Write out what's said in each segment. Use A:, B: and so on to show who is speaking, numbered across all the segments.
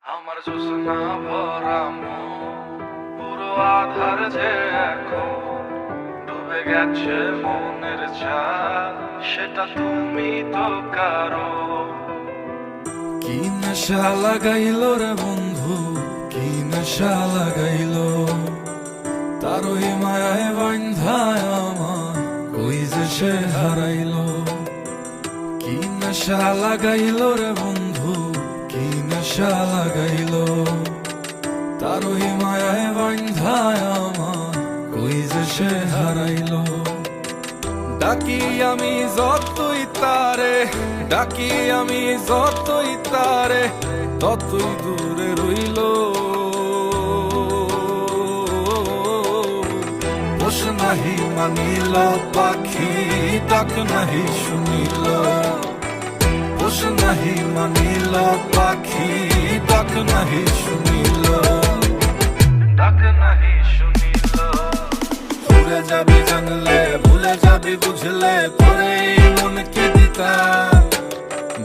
A: আমার জোছনা ভরা মন পুরো আধার যে এখন ডুবে গেছে মনের ছায়া, সেটা তুমি তো কারো।
B: কি নেশা লাগাইল রে বন্ধু, কি নেশা লাগাইল, তার ওই মায়ায় বান্ধায় আমার কই যে সে হারাইল। কি নেশা লাগাইল রে বন্ধু, কি নেশা লাগাইল, তার ওই মায়ায় বান্ধায় আমার কই যে সে হারাইল। ডাকি আমি যতই তারে, ডাকি আমি যতই তারে, ততই দূরে রইল। পোষ নাহি মানিল পাখি, ডাক নাহি শুনিল। পোষ নাহি মানিল পাখি, ডাক নাহি শুনিল।
A: ডাক নাহি শুনিল।
B: ভুলে যাবি জানলে, ভুলে যাবি বুঝলে, পরে মন কি দিতাম।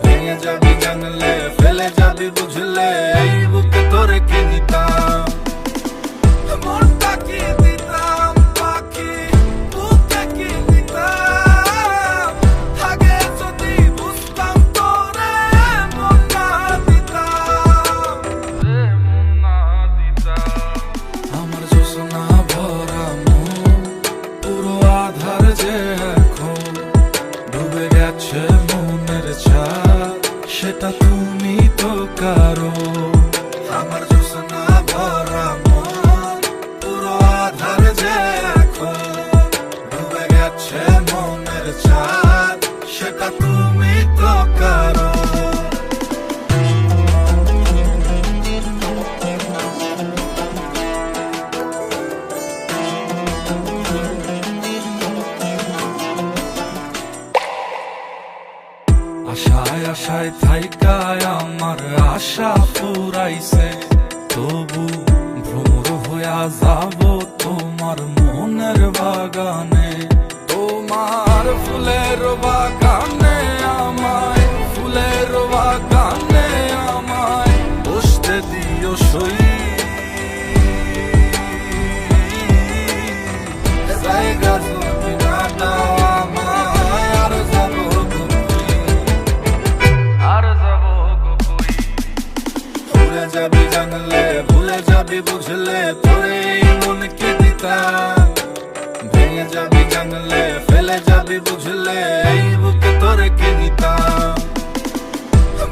B: ভেঙে যাবি জানলে, ফেলে যাবি বুঝলে, এই বুকে তোরে কি নিতাম। মনটা কি দিতাম পাখি, বুকে কি নিতাম। আগে যদি বুঝতাম তোরে মন না দিতাম।
A: রে মন না দিতাম।
B: আমার জোছনা ভরা মন পুরো আধার যে এখন ডুবে গেছে মনের ছায়া, সেটা তুমি তো কারো। আমার জোছনা ভরা মন পুরো আধার যে এখন ডুবে গেছে মনের ছায়া, সেটা তুমি তো কারো। আশায় আশায় থাইকায় আমার আশা ফুরাইছে, তবু ভ্রমর হইয়া যাব তোমার মনের বাগানে। তোমার ফুলের বাগানে আমায়, ফুলের বাগানে আমায় বসতে দিও সই। জায়গা যদি না দাও আমায়, আর যাবো
A: আর যাব গো কই।
B: ভুলে যাবি জানলে, ভুলে যাবি বুঝলে, তোরে মন কি দিতাম। ভেঙে যাবি জানলে, ফেলে যাবি বুঝলে, এই বুকে তোরে কি নিতাম।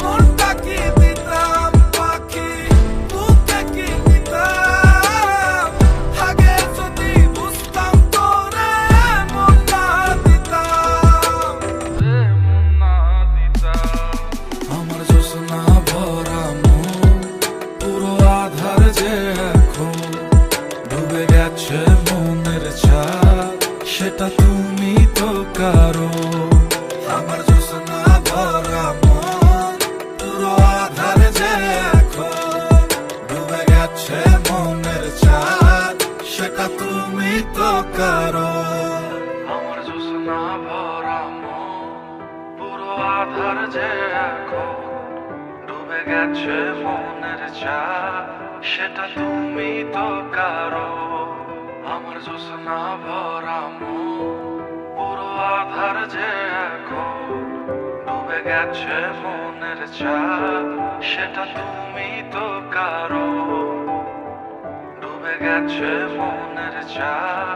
B: মনটা কি দিতাম পাখি, বুকে কি নিতাম। আগে যদি বুঝতাম তোরে মন না দিতাম।
A: রে মন না দিতাম।
B: আমার জোছনা ভরা মন পুরো আধার যে এখন ডুবে গেছে মনের ছায়া, সেটা তুমি তো কারো। আমার জোছনা ভরা মন পুরো আধার যে এখন ডুবে গেছে মনের ছায়া, সেটা তুমি তো কারো।
A: আমার জোছনা ভরা মন পুরো আধার যে এখন ডুবে গেছে মনের ছায়া, সেটা তুমি তো কারো। আমার জোছনা ভরা মন পুরো আধার যে এখন ডুবে গেছে মনের ছায়া, সেটা তুমি তো কারো। ডুবে গেছে মনের ছায়া।